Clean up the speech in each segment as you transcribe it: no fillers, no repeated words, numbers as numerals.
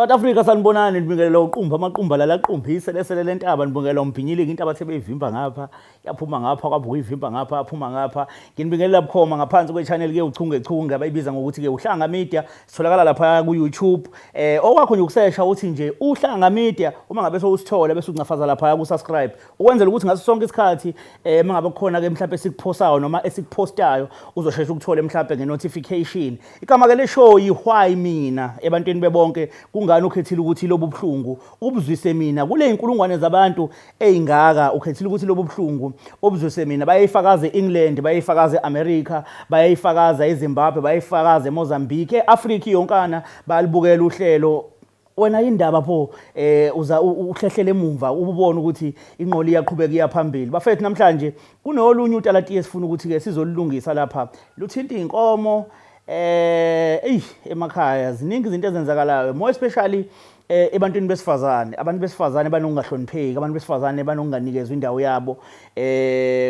South Africa sanibonani nibingelela uqumba amaqumba la laqumphise lesele lentaba nibingelela umbhinyiliki intaba sebeyivimba ngapha yaphuma ngapha kwabuka ivimba ngapha aphuma ngapha nginibingelela bukhoma ngaphansi kwe-channel ke uchungechunge abayibiza ngokuthi ke uhlanga media sitholakala lapha ku YouTube okwakho nje ukusesha uthi nje uhlanga media uma ngabe sowusithola bese ungafaza lapha ku subscribe ukwenzela ukuthi ngaso sonke isikhathi mangabe kukhona ke mhlawumbe esikuphosayo noma esikuphostayo uzoshesha ukuthole mhlawumbe nge-notification igama ke le show yi-why mina ebantwini bebonke kungani ukhethile ukuthi lobu buhlungu ubuzwise mina kule inkulungwane zabantu eyingaka ukhethile ukuthi lobu buhlungu ubuzwise mina bayayifakaza eEngland bayayifakaza eAmerica bayayifakaza eZimbabwe bayayifakaza eMozambique eAfrika yonkana balibukela uhlelo wena indaba pho uza uhlehlele emumva ubone ukuthi inqoli iyaqhubeka iyaphambili bafethu namhlanje kunolunye utalati esifuna ukuthi ke sizolungisa lapha luthinta inkomo emakhaya ziningi izinto ezenzakalayo more especially ebantwini besifazane abantu besifazane banongahlonipheki abantu besifazane banonganikezwa indawo yabo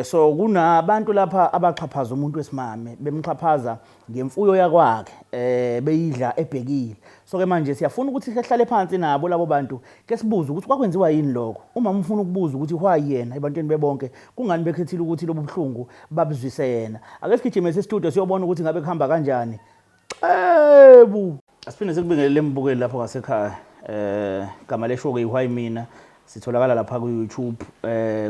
so kunabantu lapha abaxhaphaza umuntu wesimame bemxhaphaza ngemfuyo yakwakhe beyidla ebhekile so ke manje siyafuna ukuthi sihlale phansi nabo labo bantu ke sibuze ukuthi kwakwenziwa yini lokho uma mfuna ukubuza ukuthi why yena ebantwini bebonke kungani bekhethile ukuthi lobu buhlungu babuzwise yena ake sigijime e-studio siyobona ukuthi ngabe kuhamba kanjani asiphinde sikubingelele embukeli lapho ngasekhaya gama lesho ke why mina sitholakala lapha ku YouTube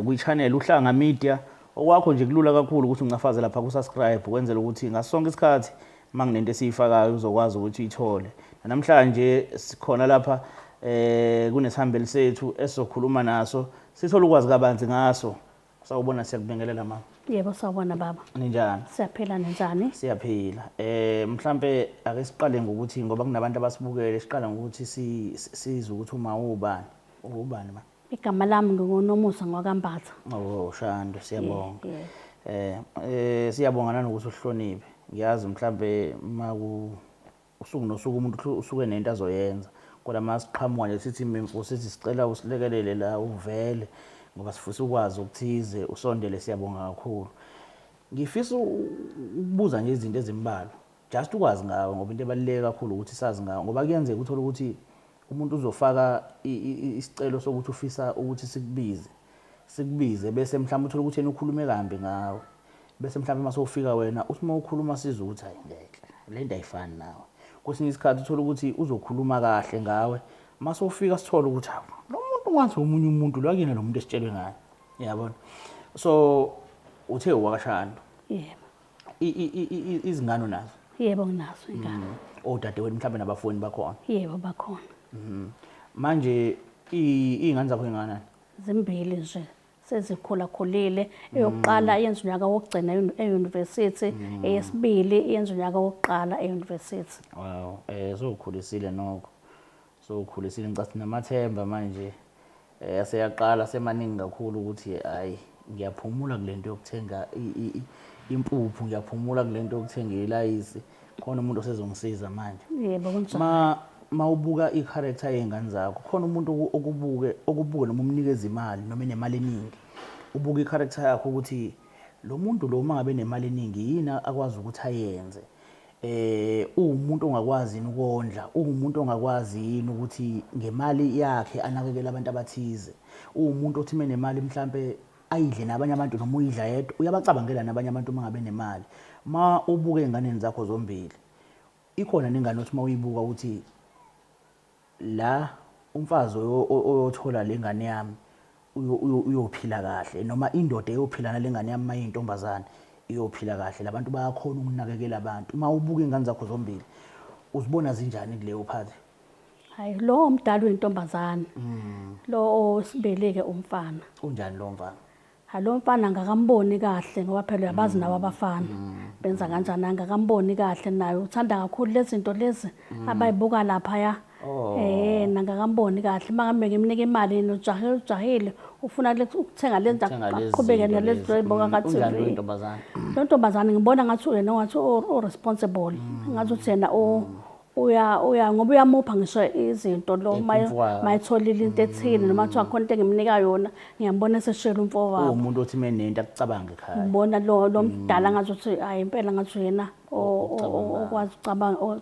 kwi-channel uhlanga media okwakho nje kulula kakhulu ukuthi ungafaze lapha ku subscribe ukwenzela ukuthi ngasonke isikhathi manginento esiyifakayo uzokwazi ukuthi uyithole namhlanje sikhona lapha kunesihambeli sethu esizokhuluma naso sithola ukwazi kabanzi ngaso sawubona siyakubingelela mama yebo sawubona baba ninjani siyaphila njani siyaphila mhlambe ake siqale ngokuthi ngoba kunabantu abasibukele siqala ngokuthi sizwe ukuthi uma ubani ma igama lami nguNomusa ngwakambatha Shando siyabonga siyabonga nanokuthi uhloniphe ngiyazi mhlambe usuku nosuku umuntu usuke nento azoyenza kodwa masiqhamuka nje sithi imemfusi sithi sicela usilekelele la uvele ngoba sifisa ukwazi ukuthize usondele siyabonga kakhulu ngifisa ukubuza nje izinto ezimbalwa just ukwazi ngawe ngoba into ebaluleke kakhulu ukuthi sazi ngawe ngoba kuyenzeka uthola ukuthi umuntu uzofaka isicelo sokuthi ufisa ukuthi sikubize bese mhlawumbe uthola ukuthi yena ukhulume kambi ngawe bese mhlawumbe mase ufika wena usima ukhuluma sizwe ukuthi hayi ngeke le nto ayifani nawe kwesinye isikhathi uthola ukuthi uzokhuluma kahle ngawe mase ufika sithola ukuthi hawu lo muntu wathi umunye umuntu lo akuyena lo muntu esitshelwe ngaye yabona so uthe wakashando yebo izingane nazo yebo nginazo ingane odadewenu mhlawumbe nabafoni bakhona yebo bakhona manje izingane zakho ingana zimbili nje sezikhula khulile eyokuqala yenza unyaka wokugcina e-university eyesibili yenza unyaka wokuqala e-university wow sokukhulisile nokho sokukhulisile ngicabanga namathemba manje aseyaqala semaningi kakhulu ukuthi hayi ngiyaphumula kulento yokuthenga impuphu ngiyaphumula kulento yokuthenga ilayisi khona umuntu osezongisiza manje yebo kunjalo mawubuka i-character yengane zakho khona umuntu okubuke noma umnikeza imali noma enemali eningi ubuka i-character yakho ukuthi lo muntu lo mangabe nemali eningi yini akwazi ukuthi ayenze umuntu ongakwazi ukondla umuntu ongakwazi yini ukuthi ngemali yakhe anakekele abantu abathize umuntu othi menemali mhlambe ayidle nabanye abantu noma uyidla yedwa uyabacabangela nabanye abantu mangabe nemali ma ubuke enganeni zakho zombili ikhona nengane othi mawuyibuka ukuthi la umfazi oyothola lengane yami uyophila kahle noma indoda eyophila nalengane yami mayintombazana iyophila kahle labantu bayakhona ukunakekela abantu uma ubuka ingane zakho zombili uzibona zinjani kuleyo phathi hayi lo umdala uyintombazana lo osibeleke umfana unjani lo mfana lo mfana ngakamboni kahle ngoba phela uyabazi nawo abafana benza kanjani ngakamboni kahle naye uthanda kakhulu lezi zinto lezi abayibuka lapha ya ngakamboni kahle mangabe ngimnika imali nojahile ufuna ukuthenga lenza aqhubeke nalezi zoyibuka ngathi lo ntombazana ngibona ngathi uyena ngathi o responsible ngathi uthena ngoba uyamupha ngisho izinto lo Ephumfwayo. mayitholile into ethile noma kuthiwa khona into engimnika yona ngiyambona eseshela umfowabo umuntu othi menento akucabanga ekhaya ngibona lo mdala ngathi hayi impela ngathi uyena okwazi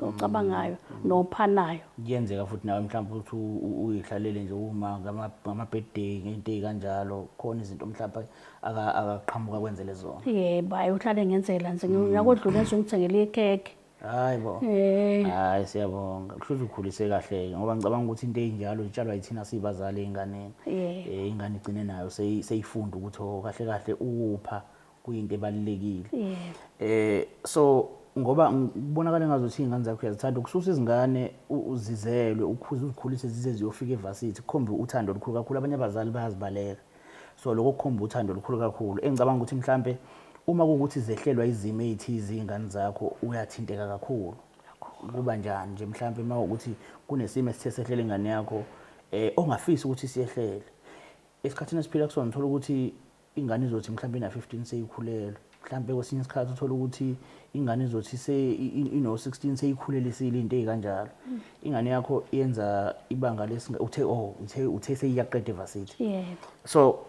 ucabangayo nophanayo. kuyenzeka futhi nawe mhlawumbe ukuthi uyihlalele nje uma ngama-birthday ngento ey'kanjalo khona izinto mhlawumbe akaqhamuka kwenzele zona. Yebo, hayi uhlale ngenzela nje ngiyakodlula nje ngithengele ikhekhe. Hayi bo. Hayi siyabonga. Kusho ukhulise kahle ngoba ngicabanga ukuthi into ey'njalo zitshalwa yithina siy'bazali ey'nganeni. Ingane igcine nayo seyifunda ukuthi kahle kahle upha kuyinto ebalulekile. So ngoba ngibonakala ngazuthi iy'ngane zakho uyazithanda ukususa izingane uzizelwe uzikhulise zize ziyofika evasithi kukhombe uthando olukhulu kakhulu. Abanye abazali bayazibaleka. So lokho kukhomba uthando olukhulu kakhulu. Engicabanga ukuthi mhlambe uma kuwukuthi zehlelwa izimo ey'thize iy'ngane zakho uyathinteka kakhulu. Kuba njani nje mhlambe uma ukuthi kunesimo esithe sehlela ingane yakho ongafisi ukuthi siyehlele. Esikhathini esiphila kusona uthola ukuthi ingane izothi mhlambe ina-15 seyikhulelwe. Mhlambe kwesinye isikhathi uthola ukuthi ingane izothi ino-16 seyikhulelisile into ey'kanjalo. Ingane yakho yenza ibanga uthe seyiyaqeda evasithi. Yebo. So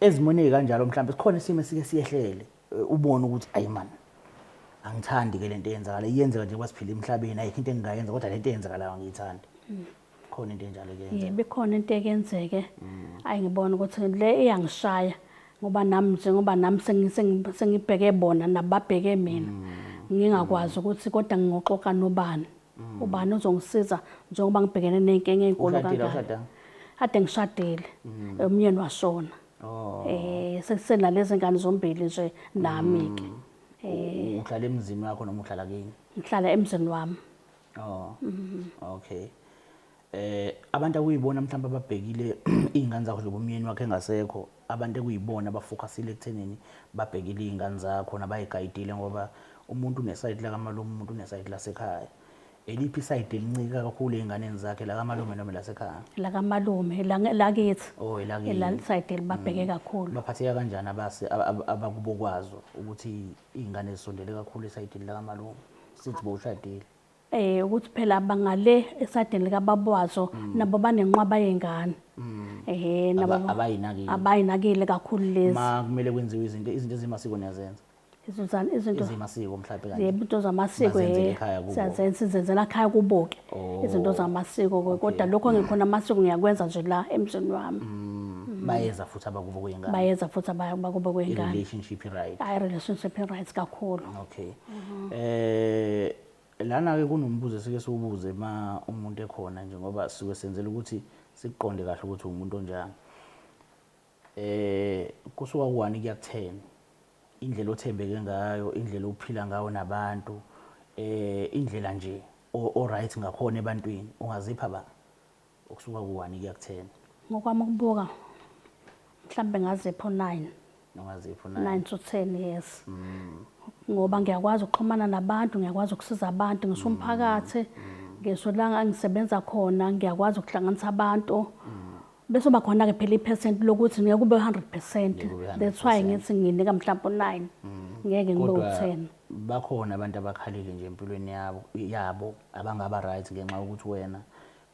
ezimweni ey'kanjalo mhlambe sikhona isimo esike siyehlele ubone ukuthi ayi man angithandi ke lento eyenzakala iyenzeka nje kwasiphila emhlabeni ayikho into engingayenza kodwa lento eyenzakalayo angiyithandi. Khona into enjalo ke. Yebo, ikhona into ekenzeke ayingibona ukuthi le iyangishaya ngoba nami njengoba nami sengibheke bona nababheke mina ngingakwazi ukuthi kodwa ngingoxoxa nobani ubani uzongisiza njengoba ngibhekene nenkinga enkulu kangaka. Kade ngishadile umyeni washona. Sesenalezi ngane zombili nje nami ke. Uhlala emzini wakho noma uhlala kini? Ngihlala emzini wami. Okay. Abantu akuyibona mhlawumbe ababhekile iy'ngane zakho njengoba umyeni wakhe engasekho, abantu ekuyibona abafocusile ekuthenini babhekile iy'ngane zakho nabayigayidile ngoba umuntu unesayidi lakamalume umuntu unesayidi lasekhaya. Eliphi isayidi elincika kakhulu ey'nganeni zakhe lakamalume noma lasekhaya? Lakamalume lakithi. Elakini. La sayidi libabheke kakhulu. Baphatheka kanjani abakubokwazo ukuthi iy'ngane zisondele kakhulu esayidini lakamalume sithi bowushadile? Ukuthi phela bangale esadini likababwazo nabo banenqwaba yengane. Nabo abayinakile kakhulu lezi. Ma kumele kwenziwe izinto ezimasiko niyazenza? Izinto ezimasiko mhlawumbe kanje. Yebo, into zamasiko siyazenza sizenzela ekhaya kubo ke. Izinto zamasiko kodwa lokho ngikhona amasiko ngiyakwenza nje la emzini wami. Bayeza futhi abakubo kwengane. Bayeza futhi abakubo kwengane. Relationship right. Relationship rights kakhulu. Okay. Lana ke kunombuzo esike siwubuze ma umuntu ekhona nje ngoba sisuke senzela ukuthi siqonde kahle ukuthi umuntu onjani. Kusuka ku1 kuya ku10 indlela othembeke ngayo, indlela ophila ngayo nabantu, indlela nje right ngakhona ebantwini ungazipha ba ukusuka ku1 kuya ku10? Ngokwami ukubuka mhlambe ngazipho 9. Ungazipho 9 to 10 yes. Ngoba ngiyakwazi ukuxhumana nabantu, ngiyakwazi ukusiza abantu, ngisho umphakathi, ngisho la ngisebenza khona ngiyakwazi ukuhlanganisa abantu. Bese uba khona ke phela ipercent lokuthi ngeke kube 100%. That's why ngithi nginika mhlawumbe 9. Ngeke ngibe u10. Bakhona abantu abakhalile nje empilweni yabo abangaba right ngenxa ukuthi wena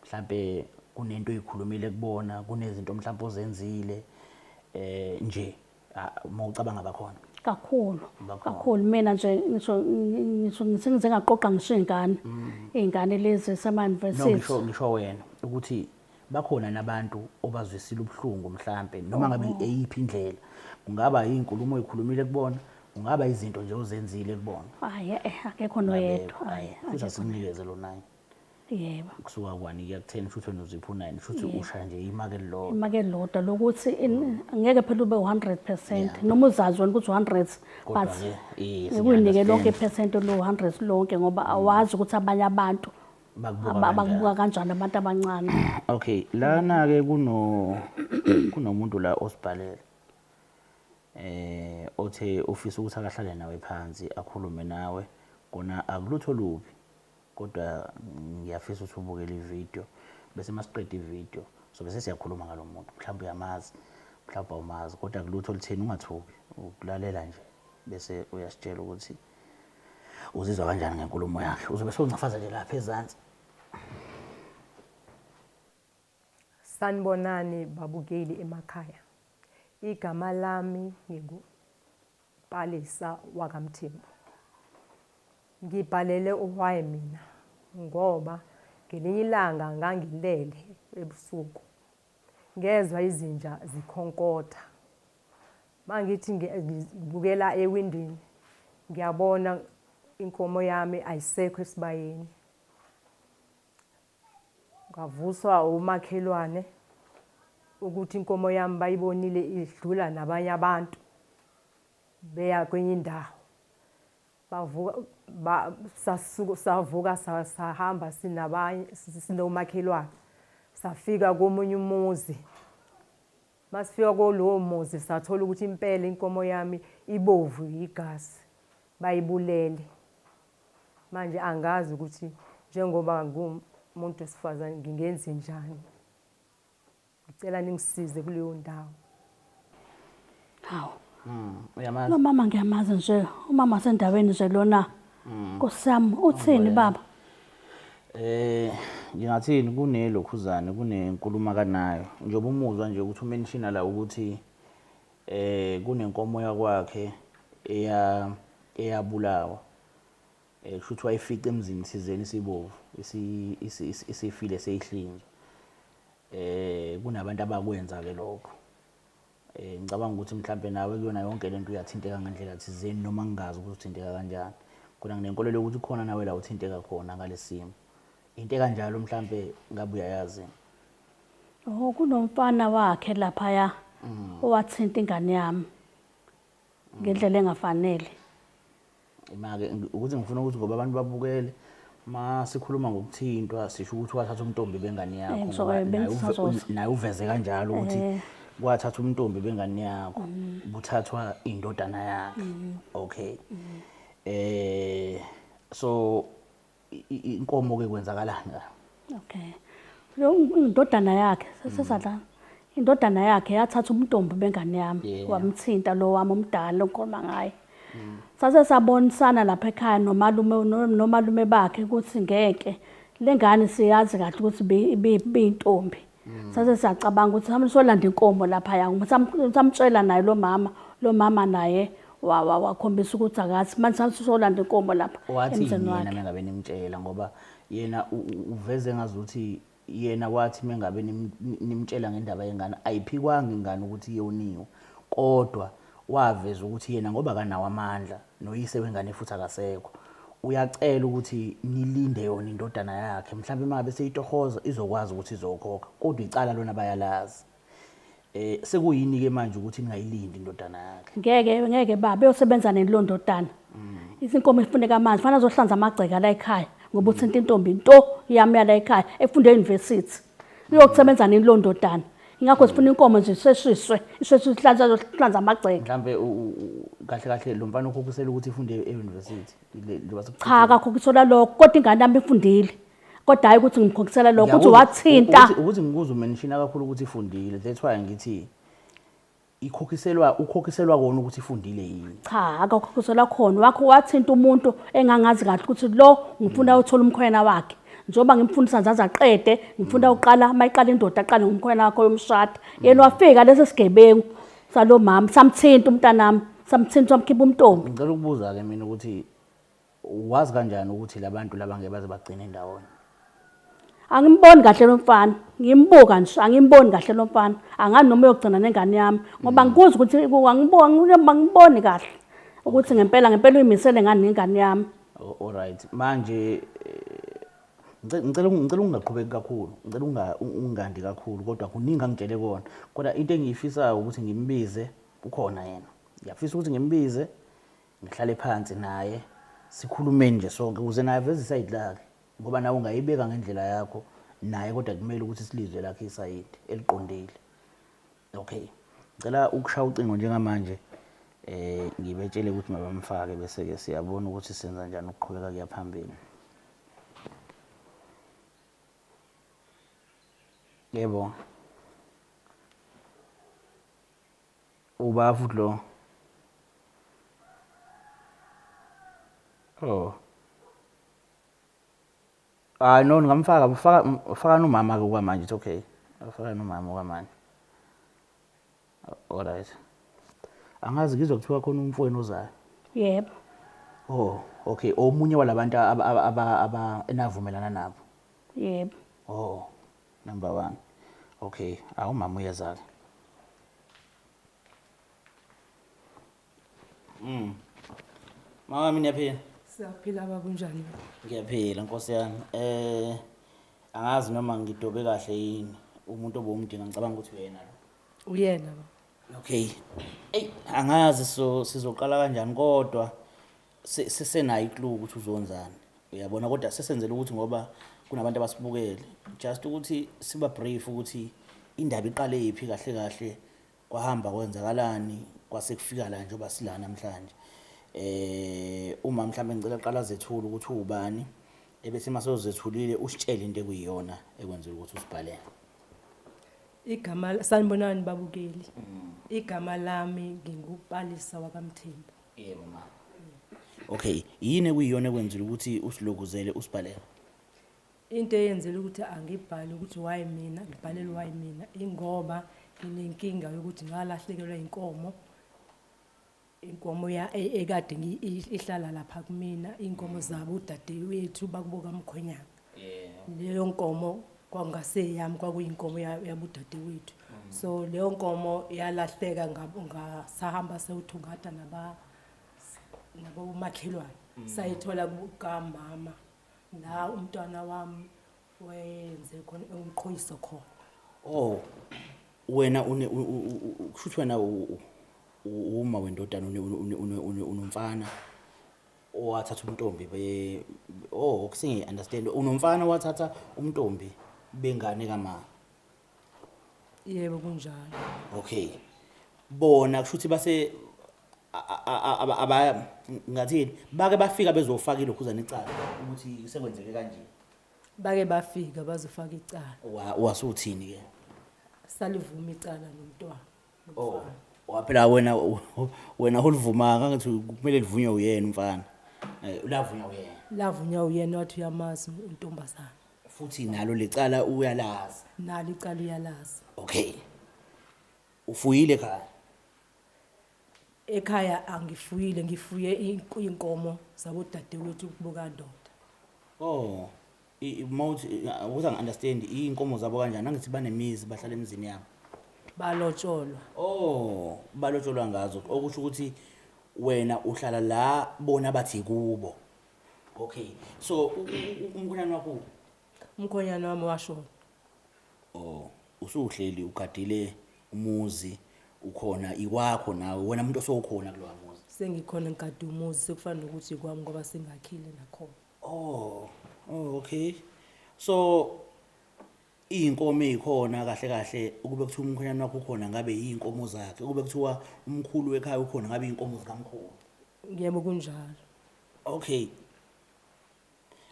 mhlambe kunento oyikhulumile kubona, kunezinto mhlawumbe ozenzile nje mawucabanga bakhona. Kakhulu mina nje ngisho ngisengize ngaqoqa ngisho iy'ngane lezi sema-university. Ngisho wena ukuthi bakhona nabantu obazwisile ubuhlungu mhlambe noma ngabe eyiphi indlela, kungaba inkulumo oyikhulumile kubona, kungaba izinto nje ozenzile kubona. Akekho noyedwa. Futhi asikunikeze lo 9. Yebo. Kusuka ku1 kuya ku10 futhi uzipho 9 futhi usha nje imake lodwa. Imake lodwa lokuthi ngeke phela ube 100% noma uzazi wena ukuthi 100 but ukuyinike lonke ipercent lo 100 lonke ngoba awazi ukuthi abanye abantu bakubuka kanjani abantu abancane. Okay, lana ke kunomuntu la osibhalele othe ofisa ukuthi akahlale nawe phansi akhulume nawe kona akulutho lubi kodwa ngiyafisa ukuthi ubukele ivideo bese masiqeda ivideo so bese siyakhuluma ngalomuntu mhlawumbe uyamazi mhlawumbe awumazi kodwa kulutho olutheni ungathuki ukulalela nje bese uyasitshela ukuthi uzizwa kanjani ngenkulumo yakhe uzobe sewuncafaza nje lapha ezantsi Sanibonani babukeli emakhaya. Igama lami nginguPalesa wakamthembu. Ngibhalele why mina ngoba ngelinye ilanga ngangilele ebusuku. Ngezwe izinja zikhonkotha. Mangithi ngibukela ewindini ngiyabona inkomo yami ayisekho esibayeni. Ngavuswa umakhelwane ukuthi inkomo yami bayibonile idlula nabanye abantu beya kwenye indawo. Savuka sahamba sinabanye sinomakhelwane safika komunye umuzi. Masifika kulowo muzi sathola ukuthi impela inkomo yami ibovu igazi bayibulele. Manje angazi ukuthi njengoba ngumuntu wesifazane ngingenze njani. Ngicela ningisize kuleyo ndawo. Hawu. Uyamazi? Lo mama ngiyamazi nje. Umama sendaweni nje lona. Nkosami uthini baba? Ngingathini kunelokhuzane kunenkulumo akanayo. Njengoba umuzwa nje ukuthi umenshina la ukuthi kunenkomo yakwakhe eyabulawa. Kusho ukuthi wayifica emzini thizeni sibovu isifile seyihlinzwa. Kunabantu abakwenza ke lokho. Ngicabanga ukuthi mhlambe nawe kuyona yonke lento uyathinteka ngendlela thizeni noma ngingazi ukuthi uthinteka kanjani. Khona nginenkolelo ukuthi khona nawe la uthinteka khona ngalesimo. Into kanjalo mhlambe ngabe uyayazi. Oh kunomfana wakhe lapha ya owathinta ingane yami ngendlela engafanele. Imake ukuthi ngifuna ukuthi ngoba abantu babukele masikhuluma ngokuthintwa sisho ukuthi wathatha umntombi bengane yakho ngoba naye uveze kanjalo ukuthi wathatha umntombi bengane yakho buthathwa indodana yakhe. Okay. So inkomo ke kwenzakalani la? Okay. Lo indodana yakhe sesadla. Indodana yakhe yathatha umntombi bengane yami wamthinta lo wami omdala onkhuluma ngaye. Sase sabonisana lapha ekhaya nomalume bakhe ukuthi ngeke lengane siyazi kahle ukuthi beyintombi. Sase siyacabanga ukuthi hamba solanda inkomo lapha ya samtshela naye lo mama naye wakhombisa ukuthi akathi manje solanda inkomo lapha emzini wakhe. Yena mengabe nimtshela ngoba yena uveze ngazuthi yena wathi mengabe nimtshela ngendaba yengane ayiphikwanga ingane ukuthi iyoniwe kodwa waveza ukuthi yena ngoba kanawo amandla noyise wengane futhi akasekho uyacela ukuthi nilinde yona indodana yakhe mhlawumbe mabe seyitohoza izokwazi ukuthi izokhokha kodwa icala lona bayalazi. Sekuyini ke manje ukuthi ningayilindi indodana yakhe? Ngeke baba uyosebenza nelondodana. Izinkomo ifuneka manje fanele azohlanza amagceke la ekhaya ngoba uthinta intombi into yami yala ekhaya efunde e-university. Uyokusebenza nelondodana. Ingakho sifuna inkomo nje iseshiswe ihlanza amagceke. Mhlambe kahle lo mfana ukhokhisela ukuthi ifunde e-university cha akakhokhiselwa lokho kodwa ingane yami ifundile kodwa hayi ukuthi ngimkhokhisela lokho ukuthi wathinta ukuthi ngikuza umenshina kakhulu ukuthi ifundile. That's why ngithi ukhokhiselwa kona ukuthi ifundile yini. Cha akakhokhiselwa khona wakho wathinta umuntu engangazi kahle ukuthi lo ngifuna uthola umkhwena wakhe njoba ngimfundisa nzaza aqede ngifuna uqala mayiqala indoda aqale ngumkhwena wakhe yomshada. Yena wafika lesi sigebengu salo mama samthinta umntanami samthinta wamkhipha umntombi. Ngicela ukubuza ke mina ukuthi wazi kanjani ukuthi labantu laba ngeke baze bagcine ndawonye? Angimboni kahle lo mfana ngimbuka nje angimboni kahle lo mfana angani noma uyogcina nengane yami ngoba ngikuza ukuthi angiboni kahle ukuthi ngempela uyimisele ngani ngengane yami. All right manje ngicela ungaqhubeki kakhulu ngicela ungandi kakhulu kodwa kuningi angitshele kona kodwa into engiyifisayo ukuthi ngimbize ukhona yena ngiyafisa ukuthi ngimbize ngihlale phansi naye sikhulumeni nje sonke ukuze naye aveze isayidi lakhe ngoba nawe ungayibeka ngendlela yakho naye kodwa kumele ukuthi silizwe lakhe isayidi eliqondile. Okay ngicela ukushaya ucingo njengamanje ngibetshele ukuthi mabamfake bese ke siyabona ukuthi senza kanjani ukuqhubeka kuya phambili. Yebo. Uba futhi lo. Oh. Ah no ngamfaka ufaka nomama ke kwamanje it's okay. Ufaka nomama kwamanje. Alright. Angazi ngizokuthiwa khona umfowenu ozayo. Yebo. Oh, okay. Omunye walabantu enavumelana nabo. Yebo. Oh, number 1. Okay, awumama uyezala. Mama niyaphila? Siyaphila baba unjani? Ngiyaphila Nkosi yami. Angazi noma ngidobe kahle yini. Umuntu obomdinga ngicabanga ukuthi uyena lo. Uyena baba. Okay. Angazi sizoqala kanjani kodwa sesenayo iclue ukuthi uzonzana. Uyabona kodwa sesenzele ukuthi ngoba kunabantu abasibukele just ukuthi siba brief ukuthi indaba iqale iphi kahle kahle kwahamba kwenzakalani kwase kufika la njengoba sila namhlanje. Uma mhlambe ngicela qala zethula ukuthi ubani ebese masozethulile usitshele into ekuyiyona ekwenzela ukuthi usibhalele. Igama sanibonani babukeli. Igama lami ngingubhalisa wakamthembu. Yebo mama. Okay, yini ekuyiyona ekwenzela ukuthi usilokuzele usibhalele? Into eyenzela ukuthi angibhale ukuthi why mina ngibhalele why mina ingoba nginenkinga yokuthi ngalahlekelwa inkomo. Inkomo ekade ihlala lapha kumina inkomo zabo udadewethu bakuboka mkhonyana. Leyo nkomo kwangase yami kwakuyinkomo yabudadewethu. So leyo nkomo yalahleka ngasahamba sewuthungatha nabo makhelwane. Sayithola kukamama la umntwana wami wenze khona umqhoyiso khona. Oh, wena kushuthi wena uma wendodana unomfana owathatha umntombi kusinge understand unomfana wathatha umntombi bengane kamama. Yebo kunjalo. Okay. Bona kushuthi base ngathini bake bafika bezofaka ilokhuzana icala ukuthi sekwenzeke kanje. Bake bafika bazofaka icala. Wasuthini ke? Salivuma icala nomntwana. Oh, waphela wena ulivuma ngathi kumele livunywe uyena umfana. Ulavunywa uyena. Lavunywa uyena wathi uyamazi untombazana. Futhi nalo lecala uyalazi. Nalo icala uyalazi. Okay. Ufuyile ekhaya? Ekhaya angifuyile ngifuye inkomo zabodadewethu kubuka ndoda. Oh, mawuthi ukuze ngiunderstand inkomo zabo kanjani angithi banemizi bahlala emizini yabo. Balotsholwa. Oh, balotsholwa ngazo okusho ukuthi wena uhlala la bona bathi kubo. Okay. So umkhonyana wakho? Umkhonyana wami washona. Oh, usuhleli ugadile umuzi ukhona ikwakho nawe wena umuntu osowukhona kulowa muzi. Sengikhona ngikade umuzi sekufanele ukuthi kwami ngoba sengakhile nakhona. Oh, okay. So inkomo ezikhona kahle kahle ukube kuthiwa umkhonyana wakho ukhona ngabe yinkomo zakhe ukube kuthiwa umkhulu ekhaya ukhona ngabe inkomo zikamkhulu. Yebo kunjalo. Okay.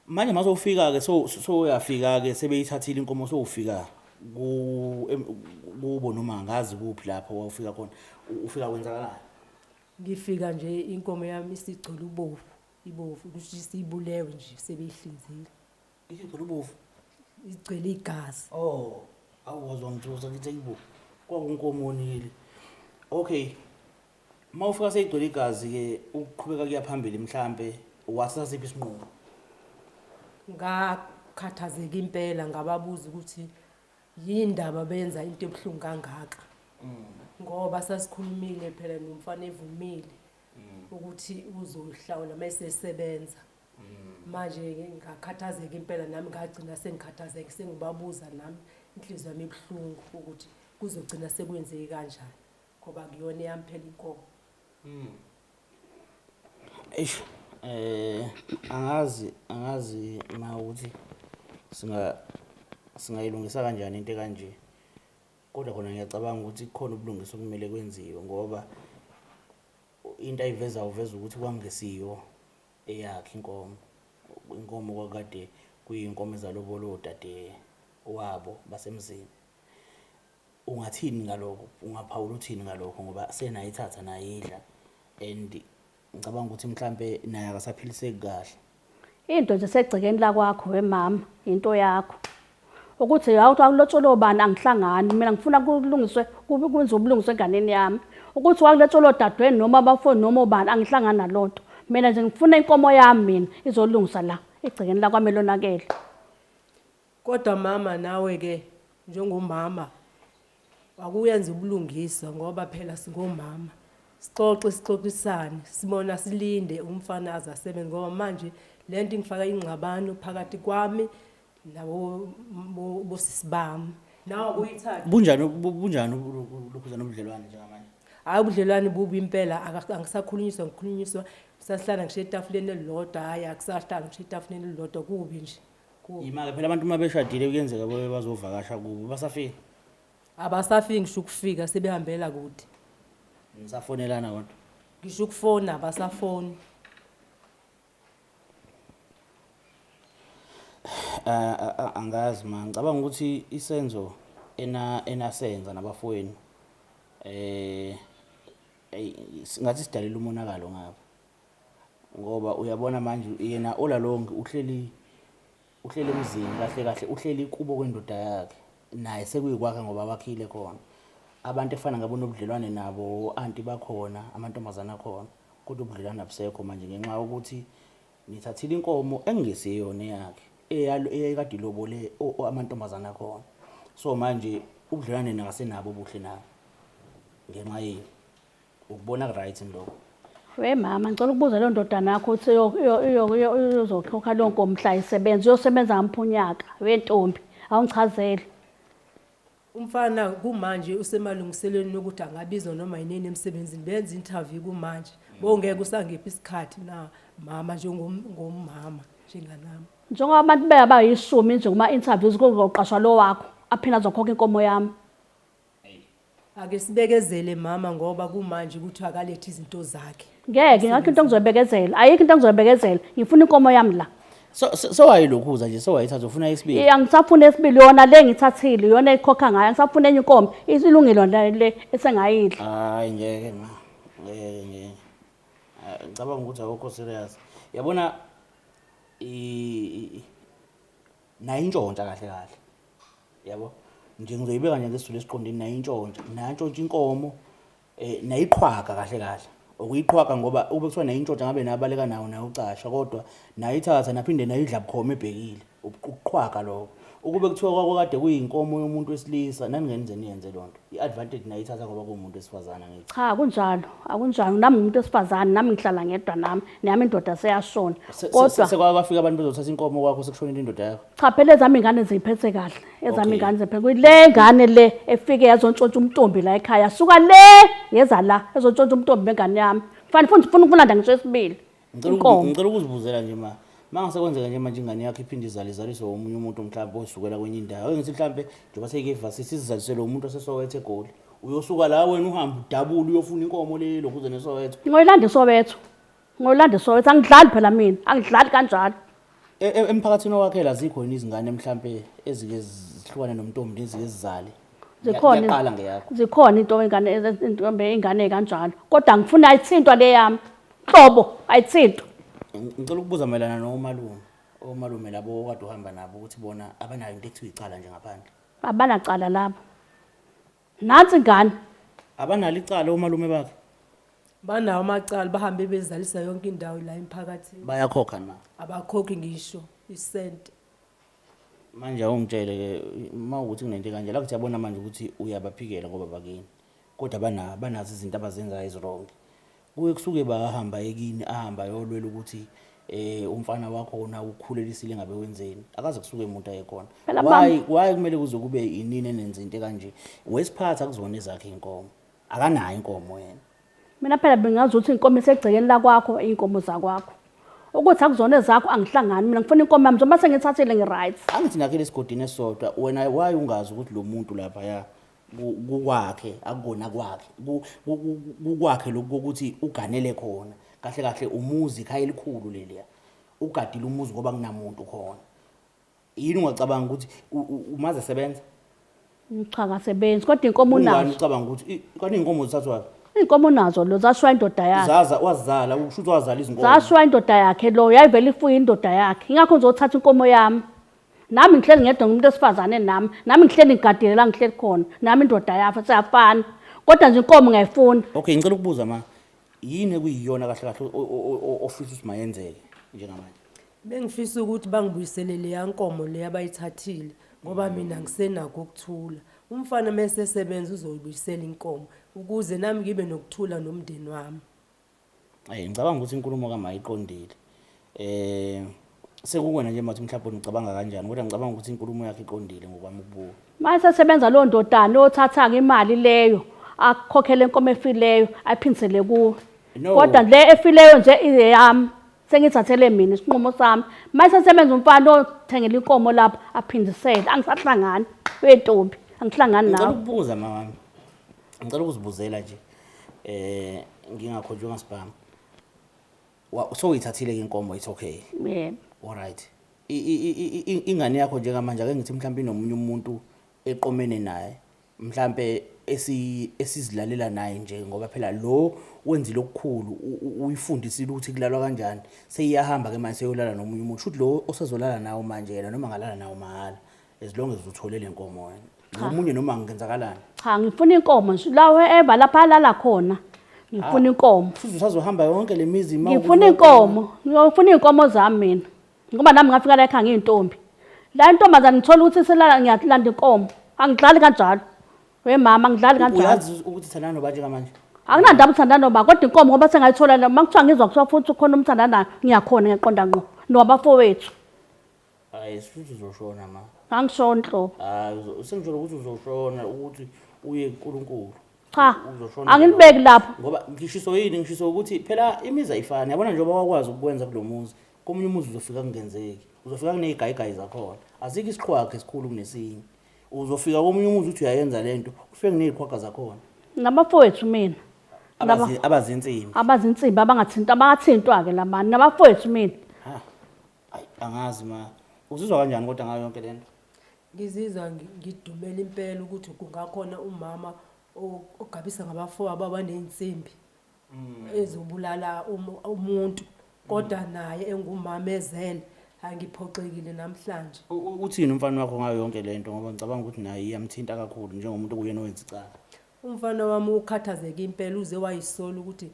Manje masofika ke so uyafika ke sebeyithathile inkomo sowufika kubo noma ngazi kuphi lapho wawufika khona ufika kwenzakalani? Ngifika nje inkomo yami isigcwele ibovu ukuthi sibulewe nje sebeyihlinzile. Igcwele ubovu? Igcwele igazi. Oh, awuzwa ngithusa ngithi yibo kwakunkomo onile. Okay. Mawufika seyigcwele igazi ke ukuqhubeka kuya phambili mhlambe wasasiphi isinqumo? Ngakhathazeka impela ngababuza ukuthi yindaba benza into ebhlungu kangaka. Ngoba sasikhulumile phela nomfana evumile ukuthi uzohlawula mayesesebenza. Manje ke ngakhathazeka impela nami ngagcina sengikhathazeka sengibabuza nami inhliziyo yami ebhlungu ukuthi kuzogcina sekwenzeke kanjani ngoba kuyona yami phela inkomo. Angazi mawuthi singayilungisa kanjani into kanje. Kodwa khona ngiyacabanga ukuthi kukhona ubulungiswa okumele kwenziwe ngoba into ayiveza uveza ukuthi kwangesiyo eyakhe inkomo kwakade kuyinkomo ezalobolo odade wabo basemzini. Ungathini ngalokho? Ungaphawula uthini ngalokho ngoba senayithatha nayidla and ngicabanga ukuthi mhlambe naye akasaphiliseki kahle. into nje segcekeni la kwakho wemama into yakho ukuthi awuthi akulotsholo bani angihlangani mina ngifuna kulungiswe kube kwenza ubulungiswe enganeni yami ukuthi wakulotsholo dadweni noma abafoni noma ubani angihlangana nalonto mina nje ngifuna inkomo yami mina izolungisa la egcekeni la kwamelonakele. Kodwa mama nawe ke njengomama akuyenza ubulungisa ngoba phela singomama sixoxisane sibona silinde umfana azasebenza ngoba manje lento ingifaka ingxabano phakathi kwami nabo bosisibami nawe uyithatha bunjani lokhuzana ubudlelwane njengamanje. hayi ubudlelwane bubi impela angisakhulunyiswa ngikhulunyiswa sahlala ngisho etafuleni elilodwa hayi akusahlala ngisho etafuleni elilodwa kubi nje imake phela abantu uma beshadile kuyenzeka bazovakasha kubo basafika abasafiki ngisho ukufika sebehambela kude nisafonelana kodwa ngisho ukufona abasafoni angazi ma ngicabanga ukuthi isenzo enasenza nabafowenu singathi sidalela umonakalo ngapha ngoba uyabona manje yena olalonke uhleli emzini kahle uhleli kubo kwendoda yakhe naye sekuyikwakhe ngoba bakhile khona abantu efana ngabo nobudlelwane nabo anti bakhona amantombazana khona kodwa ubudlelwane abusekho manje ngenxa yokuthi nithathile inkomo engesiyona yakhe eyayikade ilobole amantombazana khona so manje ubudlelwane nangasenabo obuhle nabo ngenxa yini ukubona right lokho. We mama ngicela ukubuza lo ndodana yakho uthi uyozokhokha lonke omhla isebenza uyosebenza ngamphunyaka wentombi awungichazele. Umfana kumanje usemalungiselweni ukuthi angabizwa noma yinini emsebenzini benza interview kumanje bongeke usangiphi isikhathi na mama njengomama njenganami njengoba abantu beyabayishumi nje kuma interviews kuzoqashwa lo wakho aphina azokhokha inkomo yami. Ake sibekezele mama ngoba kumanje ukuthi akalethe izinto zakhe. Ngeke ngakho into engizobekezela ayikho into engizobekezela ngifuna inkomo yami la. So wayilokhuza nje so wayithatha ufuna isibili. Angisafuna esibili yona le ngithathile yona ekhokha ngayo angisafuna enye inkomo isilungile le esengayidla. Hayi ngeke ma ngeke ngicabanga ukuthi awukho serious yabona nayo intshontsha kahle yabo nje ngizoyibeka nje ngesizulu esiqondeni nayo intshontsha inkomo nayiqhwaga kahle okuyiqhwaga ngoba ube kuthiwa nayo intshontsha ngabe nabaleka nawo nayo ucasha kodwa nayithatha naphinde nayidla bukhoma ebhekile ukuqhwaga lokho ukube kuthiwa kwakade kuyinkomo yomuntu wesilisa nangenze niyenze lonto iadvantage nayithatha ngoba kuumuntu wesifazana ngithi cha akunjalo nami umuntu wesifazana nami ngihlala ngedwa nami indoda seyashona kodwa sekwafika abantu bezothatha inkomo kwakho sekushonile indoda yakho cha phela ezami ingane ziphethe kahle ezami ingane ziphethe kule ngane le efike yazontshontsha umntombi la ekhaya suka le yeza la ezontshontsha umntombi bengane yami funa ukulanda ngisho esibili ngicela ukuzibuzela nje mangase kwenzeka nje manje ingane yakho iphinde izaliswe omunye umuntu mhlawumbe osukela kwenye indawo ngithi mhlawumbe njengoba seyikeva sizizalisele umuntu osesowethe eGoli uyosuka la wena uhamba udabula uyofuna inkomo le lokhuze nesowetho ngoyilanda Soweto angidlali phela mina angidlali kanjalo emphakathini owakhela zikho yini izingane mhlawumbe ezike zihlukane nomntombi ezike zizale zikhona ngeyakho zikhona ingane kanjalo kodwa ngifuna ayithintwa le yami hlobo ayithintwa. Ngicela ukubuza mayelana nomalume labo okade uhamba nabo ukuthi bona abanayo into ekuthiwa icala nje ngaphandle. Abanacala labo. Nansi ingane. Abanalo icala omalume bakhe. Banawo amacala bahambe bezalisa yonke indawo la emphakathini. Bayakhokha na? Abakhokhi ngisho isent. Manje awungitshele ke mawukuthi kunento kanje la kuthi yabona manje ukuthi uyabaphikela ngoba bakini. Kodwa banazo izinto abazenzayo ezironke. Kuye kusuke bahamba ekini ahamba yolwela ukuthi umfana wakho na ukhulelisile ngabe wenzeni akaze kusuke umuntu ayekhona why kumele kuze kube inini enenza into kanje wesiphatha kuzona ezakhe inkomo akanayo inkomo yena mina phela bengazi ukuthi inkomo esegcekeni la kwakho inkomo zakwakho ukuthi akuzona ezakho angihlangani mina ngifuna inkomo yami njengoba sengithathile ngirights angithi nakhele isigodini esodwa wena why ungazi ukuthi lo muntu lapha ya kukwakhe akukona kwakhe kukwakhe lokuthi uganele khona kahle umuzi ikhaya elikhulu leliya ugadile umuzi ngoba kunamuntu khona yini ungacabanga ukuthi umaze sebenza Cha kasebenzi kodwa inkomo Ungani unazo. ucabanga ukuthi kanti inkomo zithathwa Inkomo unazo lo zashwa indoda yakhe. zaza wazala usho ukuthi wazala izinkomo. Zashwa indoda yakhe lo yayivela ifuya indoda yakhe. Ingakho ngizothatha inkomo yami. Nami ngihleli ngedwa ngumuntu esifazane nami. Nami ngihleli ngigadile la ngihleli khona. Nami indoda yafa siyafana. Kodwa nje inkomo ngiyayifuna. Okay ngicela ukubuza ma yini ekuyiyona kahle kahle ofisa ukuthi mayenzeke njengamanje. Bengifisa ukuthi bangibuyisele le yankomo le abayithathile ngoba mina ngisenako ukuthula. Umfana mase sebenza uzobuyisela inkomo ukuze nami ngibe nokuthula nomndeni wami. Ngicabanga ukuthi inkulumo kama iqondile. Sekukwena nje mathi mhlawumbe ngicabanga kanjani kodwa ngicabanga ukuthi inkulumo yakhe iqondile ngokwami ukubuka. Mase sebenza lo ndodana othatha imali leyo akukhokhele inkomo efileyo ayiphindisele kuwo. No. Kodwa le efileyo nje iyami. Sengithathele mina isinqumo sami. Mase sebenza umfana othengela inkomo lapha aphindisele. Angisahlangani wentombi. Angihlangani Ngicela nawe. ukubuza mama. Ngicela ukuzibuzela nje. Ngingakhonjwa ngasibhama. So uyithathile ke inkomo it's okay. Yebo. All right. Ingane yakho njengamanje ake ngithi mhlawumbe inomunye umuntu eqomene naye. Mhlawumbe esizilalela naye nje ngoba phela lo wenzile okukhulu uyifundisile ukuthi kulalwa kanjani. Seyiyahamba ke manje seyolala nomunye umuntu. Futhi lo osezolala nawo manje yena noma ngalala nawo mahala. As long as uthole lenkomo wena. Nomunye noma ngenzakalani. Cha ngifuna inkomo nje lawe eba lapha alala khona. Ngifuna inkomo. Futhi usazohamba yonke lemizi Ngifuna inkomo. Ngiyofuna inkomo zami mina. Ngoba nami ngafika la ekhaya ngiyintombi. La intombazana ngithola ukuthi selala ngiyalanda inkomo. Angidlali kanjalo. We mama ngidlali kanjalo. Uyazi ukuthi thana noba njengamanje. Akunandaba uthandana noba kodwa inkomo ngoba sengayithola la makuthiwa ngizwa kuthiwa futhi ukhona umthandana ngiyakhona ngiqonda ngqo nobafowethu. Hayi futhi uzoshona ma. Angishoni hlobo. Sengijolo ukuthi uzoshona ukuthi uye kuNkulunkulu. Cha. Angilibeki lapho. Ngoba ngishiso yini ngishiso ukuthi phela imizi ayifani. Yabona njengoba wakwazi ukwenza kulomuzi. Komunye umuzi uzofika kungenzeki. Uzofika kunezigayigayi zakhona. Azikho isiqhwaqho esikhulu kunesinye. Uzofika komunye umuzi uthi uyayenza lento. Ufike kuneziqhwaqho zakhona. Nabafowethu mina. Abazinsimbi. Abazinsimbi abangathintwa ke lamani nabafowethu mina. Hayi angazi ma. Uzizwa kanjani kodwa ngayo yonke lento? Ngizizwa ngidumela impela ukuthi kungakhona umama ogabisa ngabafowabo abanensimbi ezobulala umuntu kodwa naye engumama ezele angiphoxekile namhlanje. Uthini umfana wakho ngayo yonke lento ngoba ngicabanga ukuthi naye iyamthinta kakhulu njengomuntu kuyena owenza icala. Umfana wami ukhathazeke impela uze wayisola ukuthi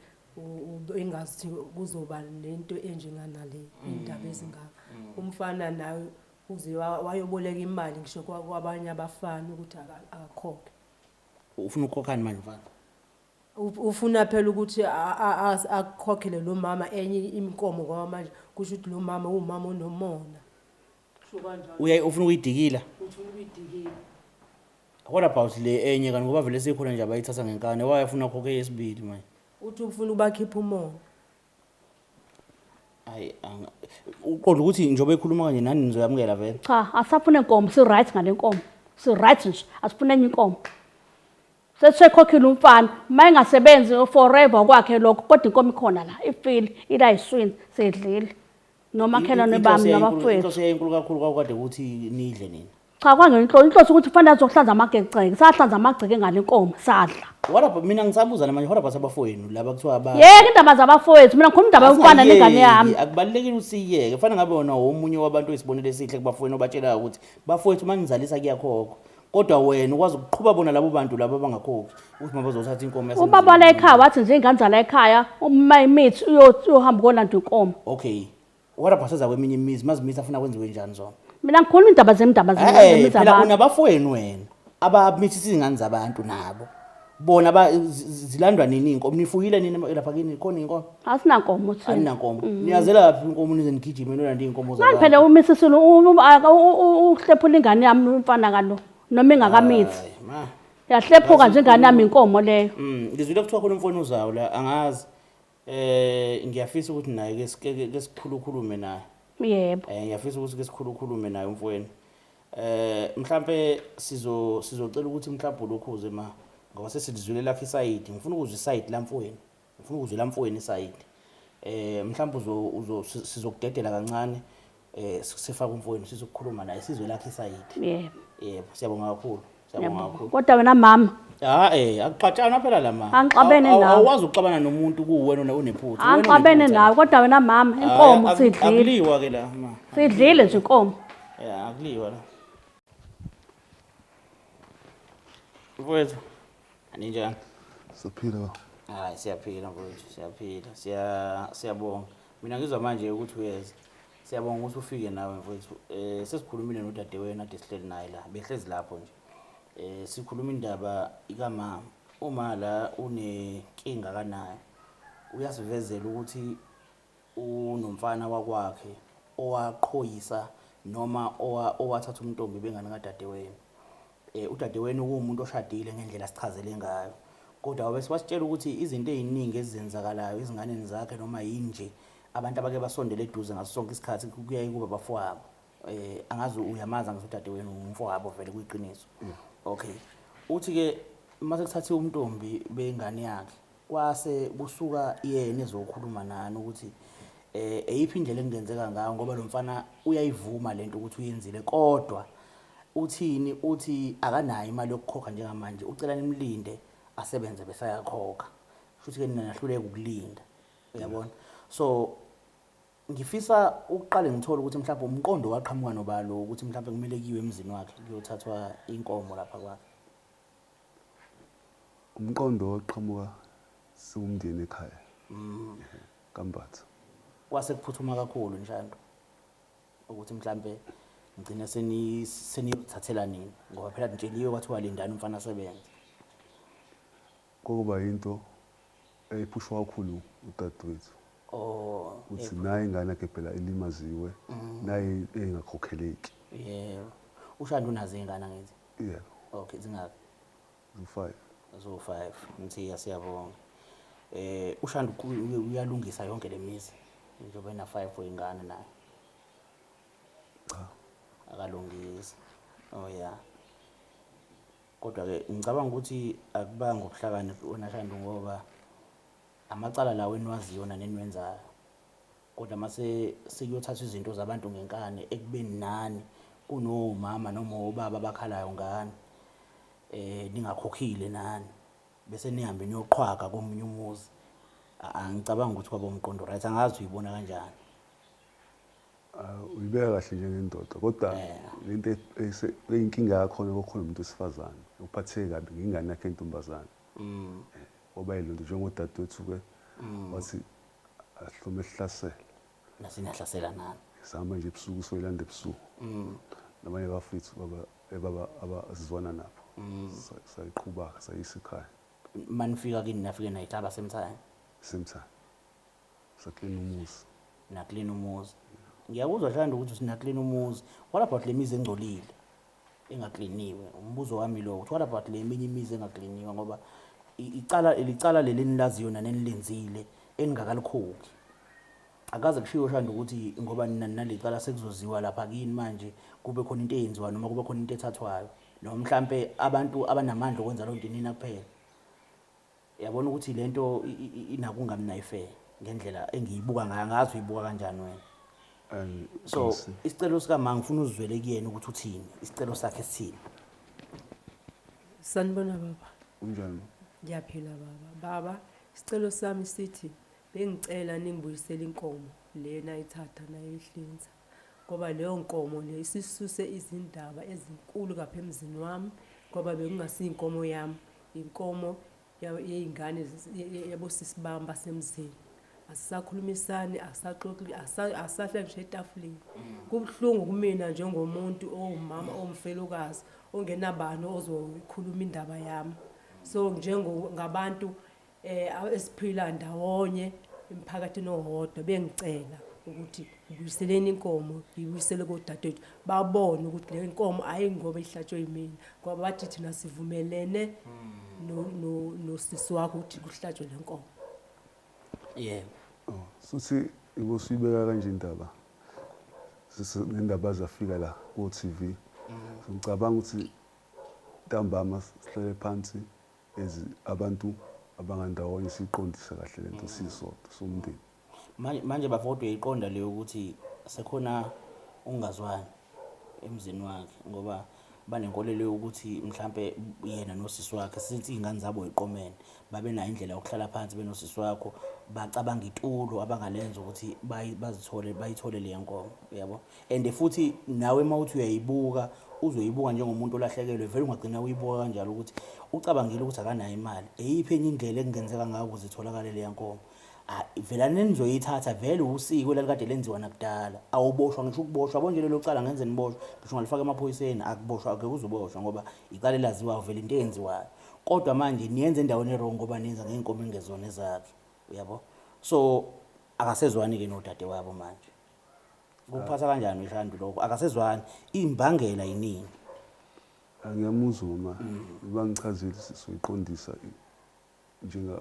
engazi kuzoba lento enjenganale indaba ezingaka. Umfana naye uze wayoboleka imali ngisho kwabanye abafana ukuthi akakhokhe. Ufuna ukukhokhani manje mfana? Ufuna phela ukuthi akukhokhele lo mama enye inkomo ngoba manje kusho ukuthi lo mama umama onomona. Sho kanjalo. Ufuna ukuyidikila? Ufuna ukuyidikila. What about le enye kanti ngoba vele sekhona nje abayithatha ngenkane wayafuna ukhokhe yesibili manje. Uthi ufuna ubakhipha umoya. Hayi uqonda ukuthi njobe ekhuluma kanje nani nizoyamukela vele. Cha asafuna inkomo si right ngale nkomo. Si right nje asifuna enye inkomo. Sesekhokhile umfana mayengasebenzi forever kwakhe lokho kodwa inkomo ikhona la ifili ila yiswini sedlile noma khela nebami nabafowethu. Inhloso yenkulu kakhulu kwakade ukuthi nidle nini. Cha kwangenhloso ukuthi kufanele azohlanza amageceke sahlanza amagceke ngale nkomo sadla. Wala mina ngisabuza manje wala basabafowenu laba kuthiwa aba. Yeke indaba zabafowethu mina ngikhuluma indaba yomfana nengane yami. Akubalekile usiyeke kufanele ngabe wona omunye wabantu esibonile esihle kubafowenu obatshela ukuthi bafowethu mangizalisa kuyakhokho. Kodwa wena ukwazi ukuqhubha bona labo bantu laba abangakhokhi ukuthi mabazothatha inkomo yasemzini. Ubaba la ekhaya wathi nje ingane zala ekhaya uma imithi uyohamba kolanda inkomo. Okay. Wala basaza kweminye imizi mazimithi afuna kwenziwe njani zona. Mina ngikhuluma indaba zemindaba zemizabana. Phela kunabafowenu wena abamithisa izingane zabantu nabo. Bona zilandwa nini inkomo nifuyile nini lapha kini khona inkomo? Asina nkomo thina. Anina nkomo. Niyazela laphi inkomo nize nigijime nolanda inkomo zabantu. Phela umisisulu uhlephula ingane yami umfana kalo noma ingakamithi. Yahlephuka nje ingane yami inkomo leyo. Ngizwile kuthiwa khona umfowenu uzayo la angazi. Ngiyafisa ukuthi naye ke sikhulukhulume naye. Yebo. Ngiyafisa ukuthi ke sikhulukhulume naye umfowenu. Mhlambe sizocela ukuthi mhlawumbe lokhuze ma ngoba sesilizwile lakhe isayidi ngifuna ukuzwa isayidi lamfowenu. Ngifuna ukuzwa lamfowenu isayidi. Mhlawumbe sizokudedela kancane sifaka umfowenu sizokukhuluma naye sizwe lakhe isayidi. Yebo. Yebo siyabonga kakhulu. Siyabonga kakhulu. Kodwa wena mama akuxatshana phela lama. Angixabene nawe. Awukwazi ukuxabana nomuntu kuwena unephutha. angixabene nawe kodwa wena mama inkomo sidlile Akuliwa ke la ma. sidlile nje inkomo Akuliwa la. Mfowethu. Aninjani? Siphila. Hayi siyaphila mfowethu, siyaphila. Siyabonga. Mina ngizwa manje ukuthi uyeza. Siyabonga ukuthi ufike nawe mfowethu. Sesikhulumile nodadewenu ade sihleli naye la. Behlezi lapho nje. Sikhuluma indaba ikamama. Uma la unenkinga kanayo. Uyasivezela ukuthi unomfana wakwakhe owaqhoyisa noma owathatha umntombi bengane kadadewenu. Udadewenu kuumuntu oshadile ngendlela sichazele ngayo. Kodwa wabe sibasitshela ukuthi izinto eziningi ezenzakalayo izinganeni zakhe noma yini nje abantu abake basondele eduze ngaso sonke isikhathi kuyaye kuba bafowabo. Angazi uyamaza ngisudadewenu umfowabo vele kuyiqiniso. Okay. Uthi ke mase kuthatha umntombi bengane yakhe kwase kusuka yena ezokhuluma nani ukuthi eyiphi indlela engenzeka ngayo ngoba lo mfana uyayivuma lento ukuthi uyenzile kodwa uthini uthi akanayo imali yokukhokha njengamanje ucela nimlinde asebenze bese ayakhokha futhi ke nina nahluleka ukulinda uyabona so ngifisa uqale ngithola ukuthi mhlawumbe umqondo waqhamuka nobalo ukuthi mhlawumbe kumele kiwe emzini wakhe kuyothathwa inkomo lapha kwakhe Umqondo oqhamuka siwumndeni ekhaya. Kambatha. Kwase kuphuthuma kakhulu njalo ukuthi mhlawumbe ngicina seniyothathela nini ngoba phela ntsheliwe kwathiwa lindani umfana asebenze. Kuba into ephushwa kakhulu udadewethu. Uthi naye ingane yakhe phela elimaziwe naye engakhokheleki. Yebo. Ushanda unazo izingane ngithi? Yebo. Okay, zingaki? Zo5. Zo5. Ngithi siyabonga. Ushanda uyalungisa yonke lemizi. Njengoba ena5 wengane naye. Cha. Akalungisa. Oh yeah. Kodwa ke ngicabanga ukuthi akubanga ngokuhlakani wena Shanda ngoba amacala lawo enwaziyo nanenwenzayo. Kodwa mase sikuyothatha izinto zabantu ngenkane ekubeni nani kunomama noma obaba abakhalayo ngane. Ningakhokhile nani bese nihambe niyoqhwaga komunye umuzi. Angicabanga ukuthi kwaba umqondo right angazi uyibona kanjani. Uyibeka kahle njengendoda kodwa lento eyinkinga yakho kokhona umuntu wesifazane uphatheke kabi ngingane yakhe entombazane. Ngoba yilonto njengodadewethu ke wathi ahlome ehlasela. Nasinahlasela nani? Sihamba nje ebusuku soyilanda ebusuku. Nabanye bafethu baba abazizwana nabo. Sayiqhubaka sayisa ekhaya. Manifika kini nafike nayithaba semthani. Semthani. Saklina umuzi. Naklina umuzi. Ngiyakuzwa Shanda ukuthi sina clean umuzi. What about le mizi engcolile? Engakliniwe. Umbuzo wami lo ukuthi what about le eminye imizi engakliniwe ngoba icala leli nilaziyo nanenilenzile eningakalikhokhi. Akaze kushiwo Shanda ukuthi ngoba nalicala sekuzoziwa lapha kini manje kube khona into eyenziwa noma kube khona into ethathwayo noma mhlambe abantu abanamandla okwenza lonto nina kuphela. Yabona ukuthi lento inakungamnayife ngendlela engiyibuka ngayo ngazi uyibuka kanjani wena. So isicelo sika ma ngifuna uzwele kuyena ukuthi uthini isicelo sakhe sithini. Sanibona baba. Unjani? Ngiyaphila baba. Baba, isicelo sami sithi bengicela ningibuyisele inkomo lena ithatha nayo ihlinza. Ngoba leyo nkomo le isisuse izindaba ezinkulu kapha emzini wami ngoba bekungasi inkomo yami, inkomo yeingane yabo sisibamba semzini. Asisakhulumisani, asisaxoxi, asahle nje etafuleni. Kubhlungu kumina njengomuntu owumama omfelokazi ongenabani ozokhuluma indaba yami. So ngabantu esiphila ndawonye emphakathini owodwa bengicela ukuthi ubuyiseleni inkomo, ibuyisele kodadewethu babone ukuthi le nkomo ayingoba ihlatshwe yimina ngoba bathi thina sivumelene nosisi wakho ukuthi kuhlatshwe le nkomo. Yebo. Suthi ibosuyibeka kanje indaba. Nendaba zafika la ku TV. Ngicabanga ukuthi ntambama sihlele phansi abantu abangandawonye siqondisa kahle lento sisodwa somndeni. Manje bafowethu uyiqonda leyo ukuthi sekhona ungazwani emzini wakhe ngoba banenkolelo ukuthi mhlambe yena nosisi wakhe since izingane zabo iqomene babe nayo indlela yokuhlala phansi benosisi wakho bacabanga itulo abangalenza ukuthi bayithole le nkomo yabo. And futhi nawe mawuthi uyayibuka uzoyibuka njengomuntu olahlekelwe vele ungagcina uyibuka kanjalo ukuthi ucabangile ukuthi akanayo imali eyiphi enye indlela ekungenzeka ngayo ukuze itholakale le nkomo. Vela nizoyithatha vele usiko lalikade lenziwa nakudala awuboshwa ngisho ukuboshwa bonje lelo cala ngenze niboshwa ngisho ngalifaka emaphoyiseni akuboshwa ake uzoboshwa ngoba icala laziwa vele into eyenziwayo kodwa manje niyenze endaweni erong ngoba niyenza ngeenkomo engezona ezakhe uyabo. So akasezwani ke nodade wabo manje kuphatha kanjani uShandu lokho akasezwani imbangela yinini. Ngiyamuzwa mama bangichazile sizoyiqondisa njenga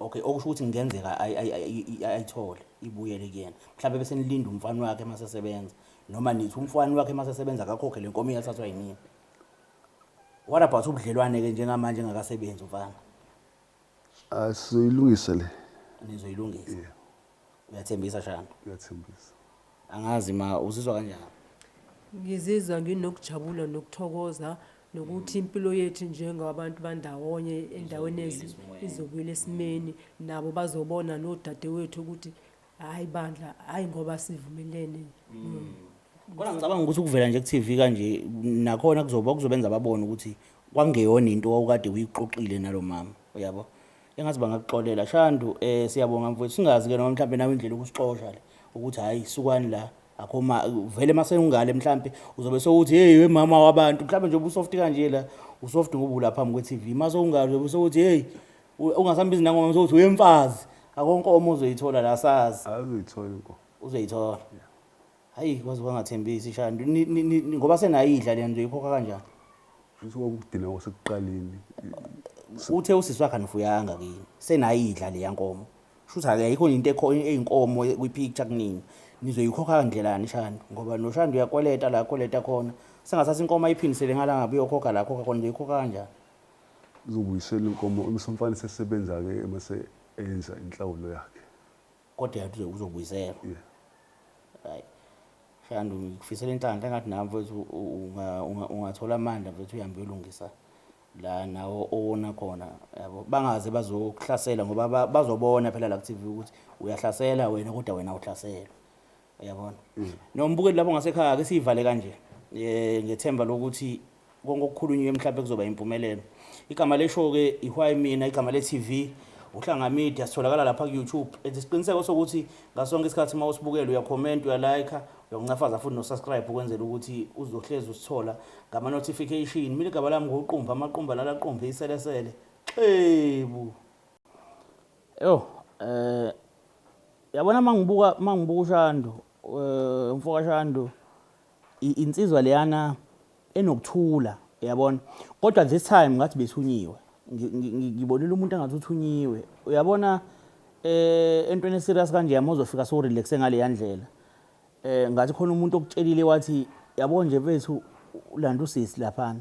okay okusho ukuthi ngenzeka ayithole ibuyele kuyena mhlawumbe bese nilinda umfana wakhe masesebenza noma nithi umfana wakhe masesebenza akakhokhe lenkomo iyathathwa yini. What about ubudlelwane ke njengamanje engakasebenzi umfana? Asizoyilungisa le. Nizoyilungisa. Uyathembisa Shandu? Ngiyathembisa. Angazi ma uzizwa kanjani? Ngizizwa nginokujabula nokuthokoza nokuthi impilo yethu njengabantu bandawonye endaweni izobuyela esimeni nabo bazobona nodadewethu ukuthi hayi bandla hayi ngoba sivumelene. Kodwa ngicabanga ukuthi ukuvela nje ku-TV kanje nakhona kuzobenza babone ukuthi kwangeyona into owawukade uyixoxile nalo mama uyabo. Engathi bangakuxolela Shandu siyabonga mfowethu singazi ke noma mhlawumbe nawe indlela ukusixoxa le ukuthi hayi sukani la akhoma vele mase ungale mhlawumbe uzobe sokuthi hey mama wabantu mhlawumbe nje ubusoft kanje la usoft ngoba ula phambi kwe-TV mase ungale uzobe sokuthi hey ungasambizi nangoma sokuthi uyemfazi akonkomo uzoyithola la sazi azoyithola inkomo uzoyithola. Hayi kwazi kwangathembisi Shandu ngoba senayidla le nje ikhokha kanjani futhi kokudina kwasekuqaleni uthe usisi wakhe anifuyanga kini senayidla le yankomo shuthi akayikho into eyinkomo kwi-picture kunini nizoyikhokha kanjani Shandu ngoba noShandu uyakweleta la kweleta khona sengasasa inkomo ayiphindisele ngala ngabe uyokhokha la khokha khona nizoyikhokha kanjani. Uzobuyisela inkomo umsomfana sesebenza ke mase enza inhlawulo yakhe kodwa yathi uzobuyisela. Hayi Shandu ngikufisela inhlanhla engathi nawe mfowethu ungathola amandla mfowethu uhambe uyolungisa la nawo owona khona yabo bangaze bazokuhlasela ngoba bazobona phela la ku-TV ukuthi uyahlasela wena kodwa wena uhlasela uyabona. Nombukeli lapho ngasekhaya ke sivale kanje ngethemba lokuthi konke okukhulunywe mhlawumbe kuzoba impumelelo. Igama leshow ke ihwayi mina igama le-TV uhlanga media sitholakala lapha ku-YouTube isiqiniseko sokuthi ngasonke isikhathi mawusibukela uyacomment uyalike uyancafaza futhi no-subscribe ukwenzela ukuthi uzohlezi usithola ngama notification. Mina igaba lami ngoqumba amaqumba lalaqumba iselesele xebu yo yabona mangibuka uShandu umfoka Shandu insizwa leyana enokuthula uyabona kodwa this time ngathi bethunyiwe ngibonile umuntu engathi uthunyiwe uyabona entweni serious kanje yamozofika so relax ngale yandlela ngathi khona umuntu okutshelile wathi yabo nje bethu ulanda usisi lapha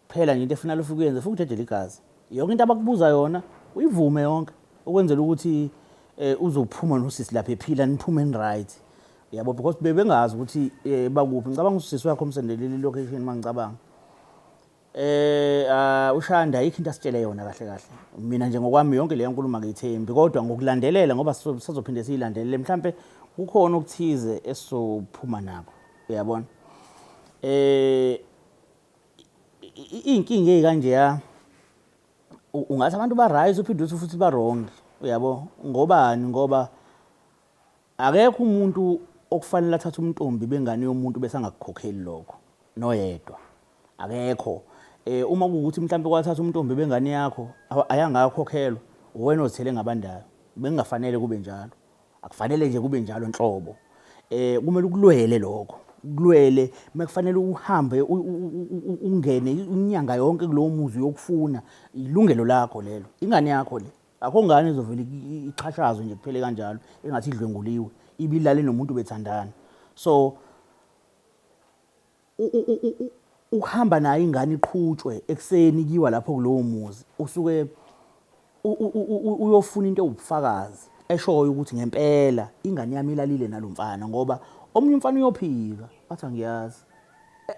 kuphela nje into efanele ufike uyenze futhi udedele igazi yonke into abakubuza yona uyivume yonke ukwenzela ukuthi uzophuma nosisi lapha ephila niphume right yabo because bebengazi ukuthi bakuphi ngicabanga usisi wakho umsendelele location mangicabanga uShanda ayikho into asitshele yona kahle kahle mina nje ngokwami yonke le nkulumo ngiyithembi kodwa ngokulandelela ngoba sizophinde siyilandelele mhlambe kukhona okuthize esizophuma nako uyabona. Inkinga ezikanje ya ungathi abantu ba right uphinde uthi futhi ba wrong uyabo ngobani ngoba akekho umuntu okufanele athathe umntombi bengane yomuntu bese angakukhokheli lokho noyedwa akekho. Uma kuukuthi mhlambe kwathatha umntombi bengane yakho ayangakhokhelwa wena ozithele ngabandayo bengafanele kube njalo akufanele nje kube njalo nhlobo. Kumele ukulwele lokho ukulwele mekufanele uhambe ungene inyanga yonke kulowo muzi yokufuna ilungelo lakho lelo ingane yakho le akho ngane izovela iqhashazwe nje kuphele kanjalo engathi idlwenguliwe ibilale nomuntu bethandana. So uhamba nayo ingane iqhutshwe ekseni kiwa lapho kulowo muzi usuke uyofuna into ubufakazi eshoyo ukuthi ngempela ingane yami ilalile nalomfana ngoba omunye umfana uyophika wathi angiyazi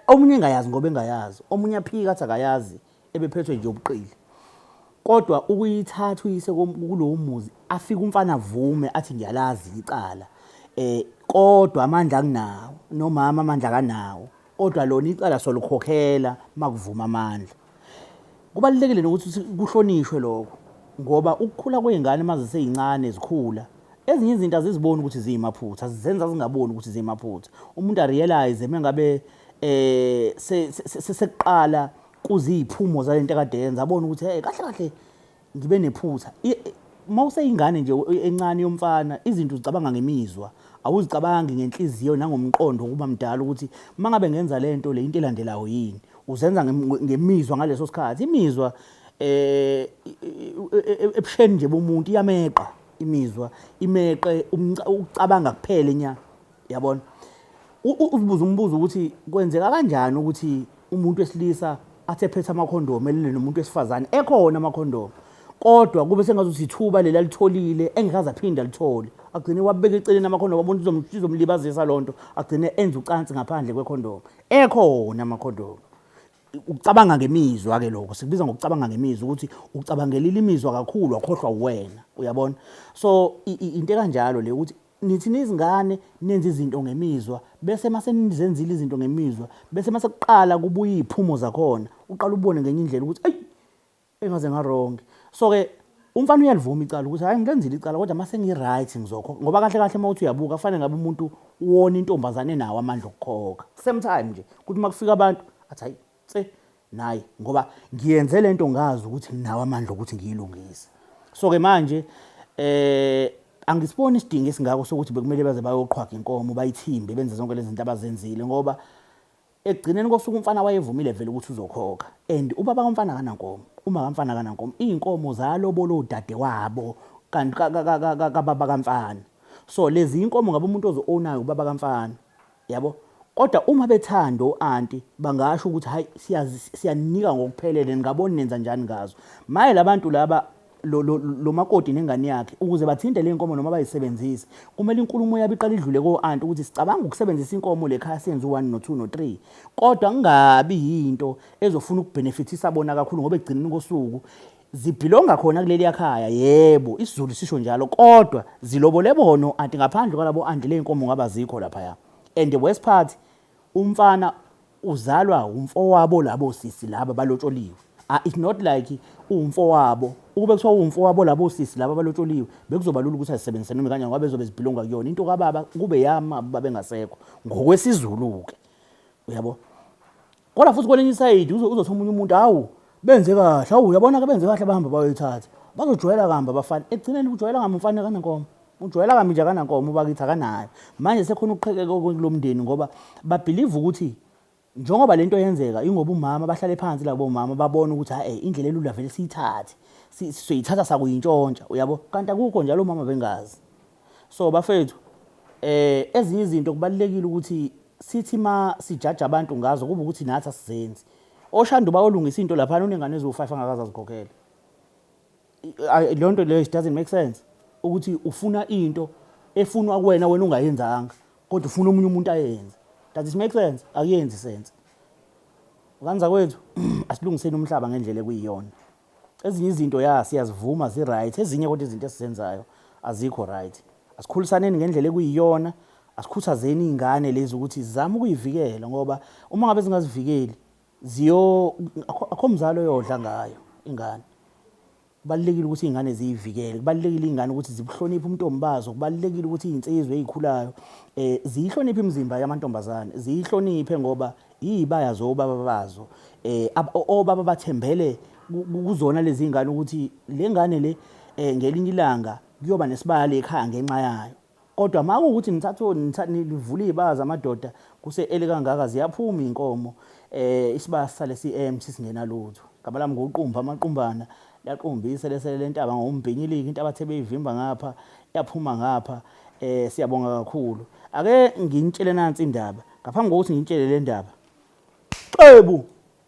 omunye engayazi ngoba engayazi, omunye aphika athi akayazi ebephethwe nje ubuqili. Kodwa ukuyithatha uyise kulowo muzi afika umfana avume athi ngiyalazi icala. Kodwa amandla akunawo, nomama amandla kanawo. Kodwa lona icala solukhokhela makuvuma amandla. Kubalulekile nokuthi kuhlonishwe lokho ngoba ukukhula kwezingane maze seyincane zikhula ezinye izinto aziziboni ukuthi ziyimaphutha, azizenza zingaboni ukuthi ziyimaphutha. Umuntu arealize mengabe sekuqala kuziphumo zalento akade yenza abona ukuthi hey kahle kahle ngibe nephutha. Mawuseyingane nje encane yomfana izinto uzicabanga ngemizwa, awuzicabangi ngenhliziyo nangomqondo kuba mdala ukuthi mangabe ngenza lento le into elandelayo yini. Uzenza ngemizwa ngaleso sikhathi. Imizwa ebusheni nje bomuntu iyameqa imizwa, imeqe ucabanga kuphela nya. Yabona? Uzibuza umbuzo ukuthi kwenzeka kanjani ukuthi umuntu wesilisa athephethe amakhondomu elele nomuntu wesifazane ekhona amakhondomu. Kodwa kube sengazuthi ithuba lela litholile engikaze aphinda lithole. Agcine wabeka eceleni amakhondomu abona izomlibazisa lonto, agcine enza ucansi ngaphandle kwekhondomu. Ekhona amakhondomu. Ucabanga ngemizwa ke lokho sikubiza ngokucabanga ngemizwa ukuthi ucabangelile imizwa kakhulu wakhohlwa uwena. Uyabona? So into kanjalo le ukuthi nithi nizingane nenza izinto ngemizwa bese mase nizenzile izinto ngemizwa bese mase kuqala kubuya iziphumo zakhona uqala ubone ngenye indlela ukuthi hey engaze ngaronke. So ke umfana uyalivuma icala ukuthi hayi ngilenzile icala kodwa mase ngiright ngizokhokha ngoba kahle kahle mawuthi uyabuka kufanele ngabe umuntu uwona intombazane nawo amandla okukhokha. Same time nje ukuthi makufika abantu athi hayi nayi ngoba ngiyenze lento ngazi ukuthi nginawo amandla ukuthi ngiyilungise. So ke manje angisiboni isidingo esingako sokuthi bekumele baze bayoqhwaga inkomo bayithimbe benze zonke lezi zinto abazenzile ngoba ekugcineni kosuku umfana wayevumile vele ukuthi uzokhokha and ubaba kamfana kanankomo uma kamfana kanankomo inkomo zalobolo dade wabo kanti kababa kamfana. So lezi inkomo ngabe umuntu ozo-ownayo ubaba kamfana. Yabo? Kodwa uma bethando auntie bangasho ukuthi hayi siyanika ngokuphelele ngaboni nenza njani ngazo. Maye labantu laba lo makoti nengane yakhe ukuze bathinte le inkomo noma bayisebenzise kumele inkulumo yabo iqala idlule ko auntie ukuthi sicabanga ukusebenzisa inkomo lekhaya senze u1 no2 no3 kodwa kungabi into ezofuna ukbenefitisa bona kakhulu ngoba egcineni kosuku zibhilonga khona kuleli yakhaya. Yebo isiZulu sisho njalo kodwa zilobole bono auntie ngaphandle kwalabo auntie le inkomo ngaba zikho lapha ya. And the worst part umfana uzalwa umfowabo labo sisi laba balotsholiwe. It's not like umfowabo ukube kuthiwa umfowabo labo sisi laba balotsholiwe bekuzoba lula ukuthi asebenzise noma kanye ngoba bezobe zibhilonga kuyona into kababa kube yama babe ngasekho ngokwesiZulu ke. Uyabo? Kodwa futhi kwelinye iside uzothi umunye umuntu hawu benze kahle hawu uyabona ke benze kahle bahamba bayoyithatha bazojwayela kamba abafana egcineni ujwayela ngami umfana kanankomo ujwayela kami nje kanankomo bakithi akanayo. Manje sekhona ukuqhekeka kulomndeni ngoba babelieve ukuthi njengoba lento yenzeka ingoba umama bahlale phansi labo umama babona ukuthi hayi indlela elula vele siyithathe siyithatha sakuyintshontsha. Uyabo? Kanti akukho njalo umama bengazi. So bafethu ezinye izinto kubalekile ukuthi sithi ma sijaja abantu ngazo kube ukuthi nathi asizenzi. Oshando bayolungisa into lapha unengane ezo5 angakaza zikhokhela. Lonto le doesn't make sense ukuthi ufuna into efunwa kuwena wena ungayenzanga kodwa ufuna omunye umuntu ayenze. Does it make sense? Akuyenzi sense. Ukanza kwethu asilungiseni umhlaba ngendlela ekuyiyona. Ezinye izinto siyazivuma zi right, ezinye kodwa izinto esizenzayo azikho right. Asikhulisaneni ngendlela ekuyiyona, asikhuthazeni izingane lezi ukuthi zizame ukuyivikela ngoba uma ngabe zingazivikeli akho mzalo yodla ngayo ingane. Kubalekile ukuthi izingane ziyivikele, kubalekile izingane ukuthi zibuhloniphe umntombi bazo, kubalekile ukuthi izinsizwe ezikhulayo ziyihloniphe imizimba yamantombazane, ziyihloniphe ngoba izibaya zobaba bazo. Obaba bathembele kuzona lezi izingane ukuthi le ngane le ngelinye ilanga kuyoba nesibaya ekhaya ngenxa yayo. Kodwa makuwukuthi nivula izibaza amadoda kuse ele kangaka ziyaphuma inkomo isibaya sisale si-empty singena lutho. Gaba lami ngoqumba amaqumbana yaqumbisa lesele lentaba ngombhinyiliki into abathe beyivimba ngapha yaphuma ngapha. Siyabonga kakhulu. Ake ngintshele nansi indaba ngaphambi kokuthi ngintshele le ndaba. Qebu